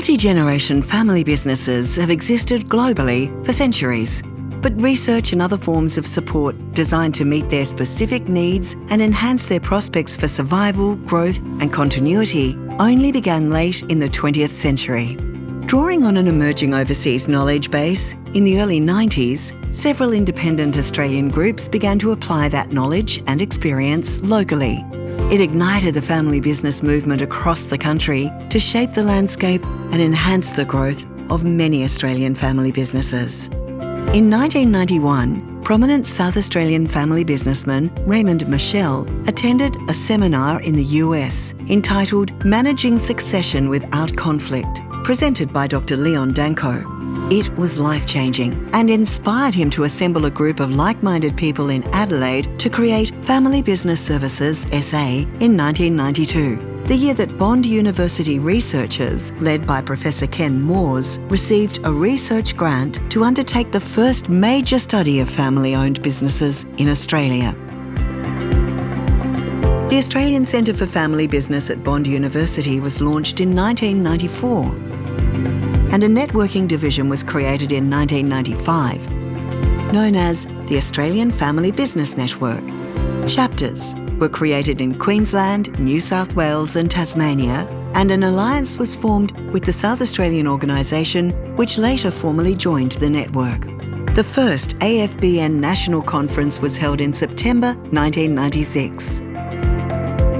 Multi-generation family businesses have existed globally for centuries, but research and other forms of support designed to meet their specific needs and enhance their prospects for survival, growth and continuity only began late in the 20th century. Drawing on an emerging overseas knowledge base, in the early 90s, several independent Australian groups began to apply that knowledge and experience locally. It ignited the family business movement across the country to shape the landscape and enhance the growth of many Australian family businesses. In 1991, prominent South Australian family businessman Raymond Michel attended a seminar in the US entitled Managing Succession Without Conflict, presented by Dr. Leon Danko. It was life-changing and inspired him to assemble a group of like-minded people in Adelaide to create Family Business Services SA in 1992, the year that Bond University researchers, led by Professor Ken Moores, received a research grant to undertake the first major study of family-owned businesses in Australia. The Australian Centre for Family Business at Bond University was launched in 1994. And a networking division was created in 1995, known as the Australian Family Business Network. Chapters were created in Queensland, New South Wales and Tasmania, and an alliance was formed with the South Australian organisation, which later formally joined the network. The first AFBN National Conference was held in September 1996.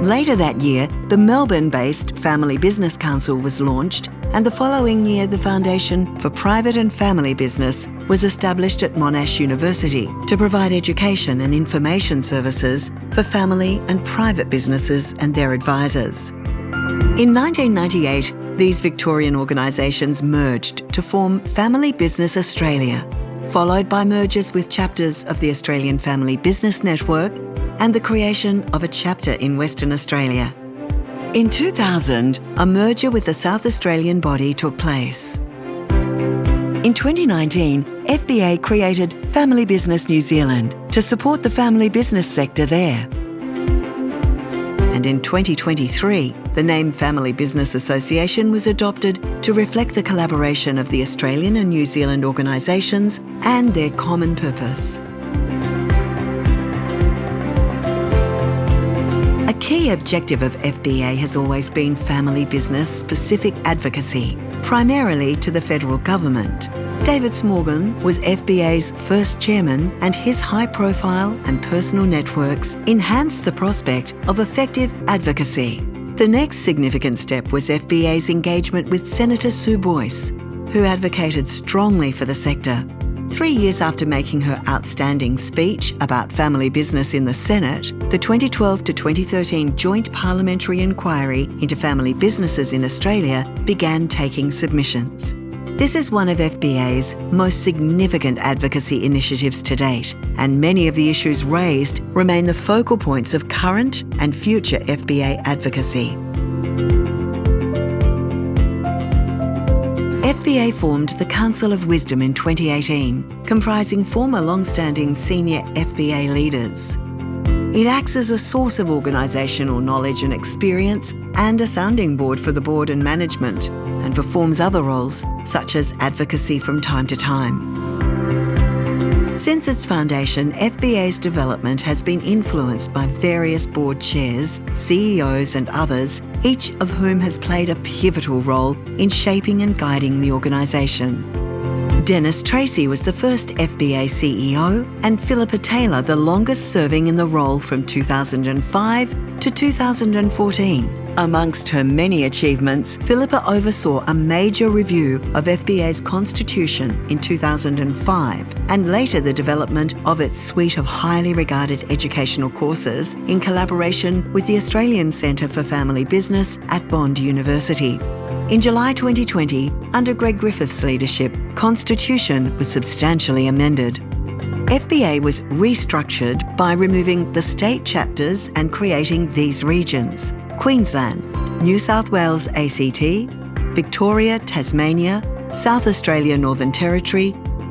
Later that year, the Melbourne-based Family Business Council was launched, and the following year the Foundation for Private and Family Business was established at Monash University to provide education and information services for family and private businesses and their advisors. In 1998, these Victorian organisations merged to form Family Business Australia, followed by mergers with chapters of the Australian Family Business Network and the creation of a chapter in Western Australia. In 2000, a merger with the South Australian body took place. In 2019, FBA created Family Business New Zealand to support the family business sector there. And in 2023, the name Family Business Association was adopted to reflect the collaboration of the Australian and New Zealand organisations and their common purpose. A key objective of FBA has always been family business-specific advocacy, primarily to the federal government. David Smorgon was FBA's first chairman, and his high-profile and personal networks enhanced the prospect of effective advocacy. The next significant step was FBA's engagement with Senator Sue Boyce, who advocated strongly for the sector. 3 years after making her outstanding speech about family business in the Senate, the 2012 to 2013 Joint Parliamentary Inquiry into Family Businesses in Australia began taking submissions. This is one of FBA's most significant advocacy initiatives to date, and many of the issues raised remain the focal points of current and future FBA advocacy. FBA formed the Council of Wisdom in 2018, comprising former long-standing senior FBA leaders. It acts as a source of organisational knowledge and experience and a sounding board for the board and management, and performs other roles such as advocacy from time to time. Since its foundation, FBA's development has been influenced by various board chairs, CEOs and others, each of whom has played a pivotal role in shaping and guiding the organisation. Dennis Tracy was the first FBA CEO, and Philippa Taylor the longest serving in the role from 2005 to 2014. Amongst her many achievements, Philippa oversaw a major review of FBA's constitution in 2005 and later the development of its suite of highly regarded educational courses in collaboration with the Australian Centre for Family Business at Bond University. In July 2020, under Greg Griffiths' leadership, Constitution was substantially amended. FBA was restructured by removing the state chapters and creating these regions: Queensland, New South Wales ACT, Victoria, Tasmania, South Australia Northern Territory,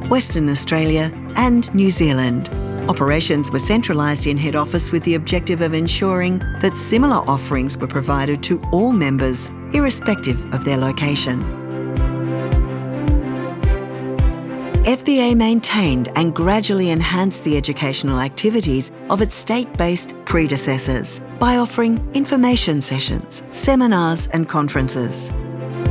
Western Australia and New Zealand. Operations were centralised in head office with the objective of ensuring that similar offerings were provided to all members, irrespective of their location. FBA maintained and gradually enhanced the educational activities of its state-based predecessors by offering information sessions, seminars and conferences.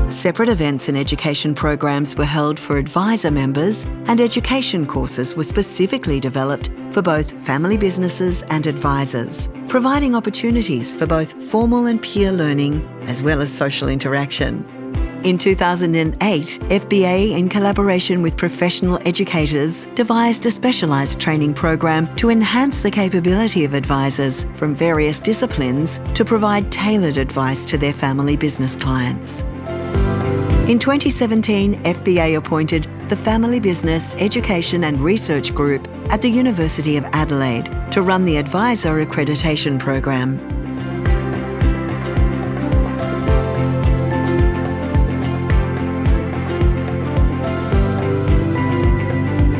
Separate events and education programs were held for advisor members, and education courses were specifically developed for both family businesses and advisors, providing opportunities for both formal and peer learning as well as social interaction. In 2008, FBA, in collaboration with professional educators, devised a specialised training program to enhance the capability of advisors from various disciplines to provide tailored advice to their family business clients. In 2017, FBA appointed the Family Business Education and Research Group at the University of Adelaide to run the Advisor Accreditation Program.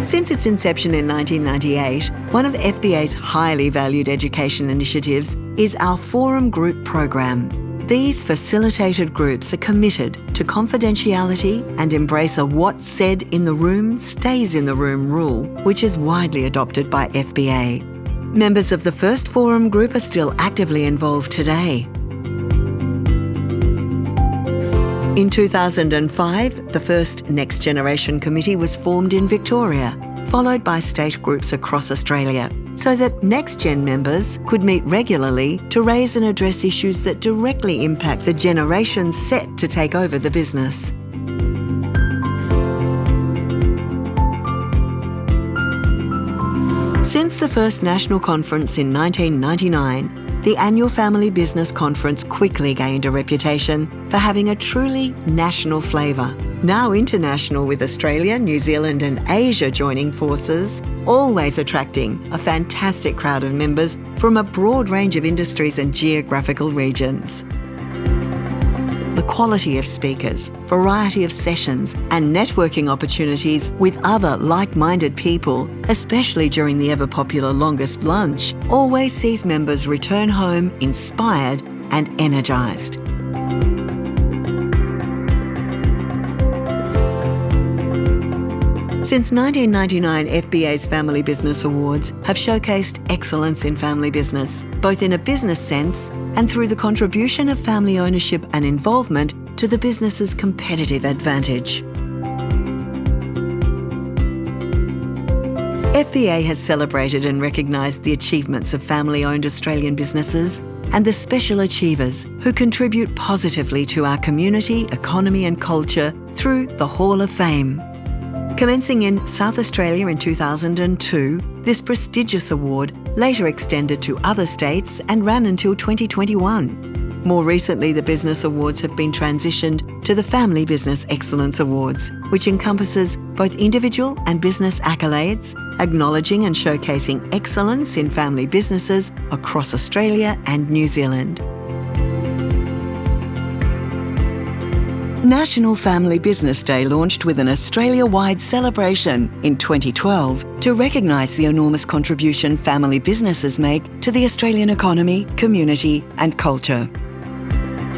Since its inception in 1998, one of FBA's highly valued education initiatives is our Forum Group program. These facilitated groups are committed to confidentiality and embrace a "what's said in the room stays in the room" rule, which is widely adopted by FBA. Members of the first Forum Group are still actively involved today. In 2005, the first Next Generation Committee was formed in Victoria, followed by state groups across Australia, so that NextGen members could meet regularly to raise and address issues that directly impact the generation set to take over the business. Since the first national conference in 1999, the annual Family Business Conference quickly gained a reputation for having a truly national flavour. Now international, with Australia, New Zealand and Asia joining forces, always attracting a fantastic crowd of members from a broad range of industries and geographical regions. The quality of speakers, variety of sessions and networking opportunities with other like-minded people, especially during the ever-popular longest lunch, always sees members return home inspired and energised. Since 1999, FBA's Family Business Awards have showcased excellence in family business, both in a business sense and through the contribution of family ownership and involvement to the business's competitive advantage. FBA has celebrated and recognised the achievements of family-owned Australian businesses and the special achievers who contribute positively to our community, economy and culture through the Hall of Fame. Commencing in South Australia in 2002, this prestigious award later extended to other states and ran until 2021. More recently, the Business Awards have been transitioned to the Family Business Excellence Awards, which encompasses both individual and business accolades, acknowledging and showcasing excellence in family businesses across Australia and New Zealand. National Family Business Day launched with an Australia-wide celebration in 2012 to recognise the enormous contribution family businesses make to the Australian economy, community and culture.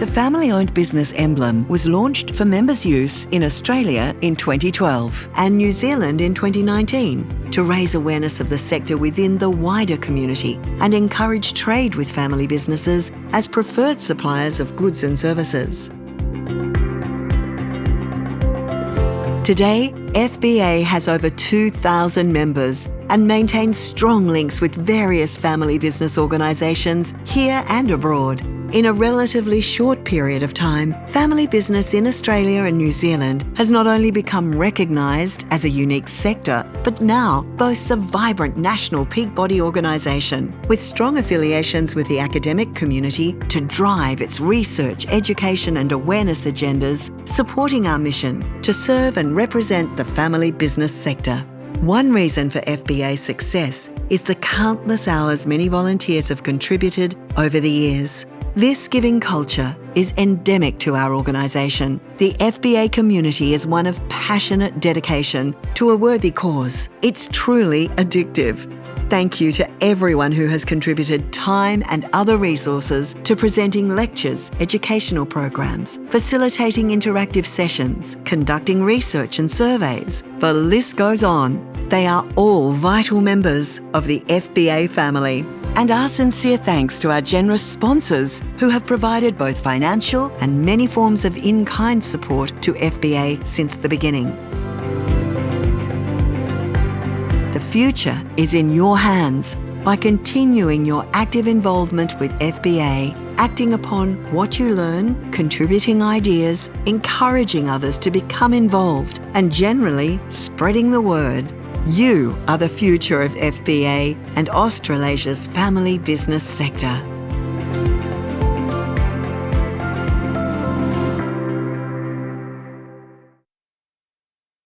The family-owned business emblem was launched for members' use in Australia in 2012 and New Zealand in 2019 to raise awareness of the sector within the wider community and encourage trade with family businesses as preferred suppliers of goods and services. Today, FBA has over 2,000 members and maintains strong links with various family business organisations here and abroad. In a relatively short period of time, family business in Australia and New Zealand has not only become recognised as a unique sector, but now boasts a vibrant national peak body organisation with strong affiliations with the academic community to drive its research, education and awareness agendas, supporting our mission to serve and represent the family business sector. One reason for FBA's success is the countless hours many volunteers have contributed over the years. This giving culture is endemic to our organisation. The FBA community is one of passionate dedication to a worthy cause. It's truly addictive. Thank you to everyone who has contributed time and other resources to presenting lectures, educational programs, facilitating interactive sessions, conducting research and surveys, The list goes on. They are all vital members of the FBA family. And our sincere thanks to our generous sponsors who have provided both financial and many forms of in-kind support to FBA since the beginning. The future is in your hands by continuing your active involvement with FBA, acting upon what you learn, contributing ideas, encouraging others to become involved, and generally spreading the word. You are the future of FBA and Australasia's family business sector.